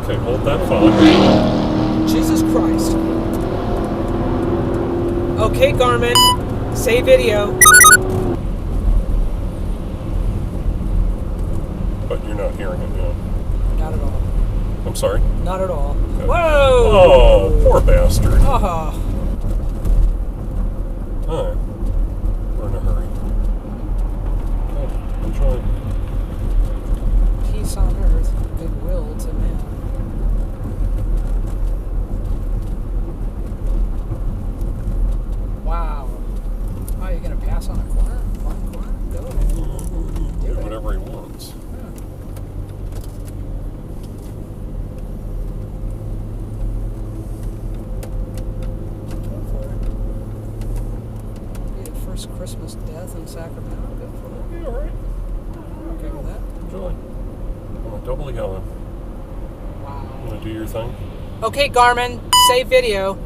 Okay, hold that thought. Jesus Christ. Okay, Garmin. Save video. But you're not hearing it now. Not at all. I'm sorry. Not at all. Okay. Whoa! Oh, poor bastard. Oh. Alright. We're in a hurry. Okay, enjoy. Peace on earth, goodwill to men. Wow. Oh, you're going to pass on a corner? One corner? Go ahead. Do whatever he wants. Go for it. Be the first Christmas death in Sacramento. Go for it. Yeah, alright. Okay with that? Enjoy. I'm gonna double yellow. Wow. You wanna do your thing? Okay, Garmin, save video.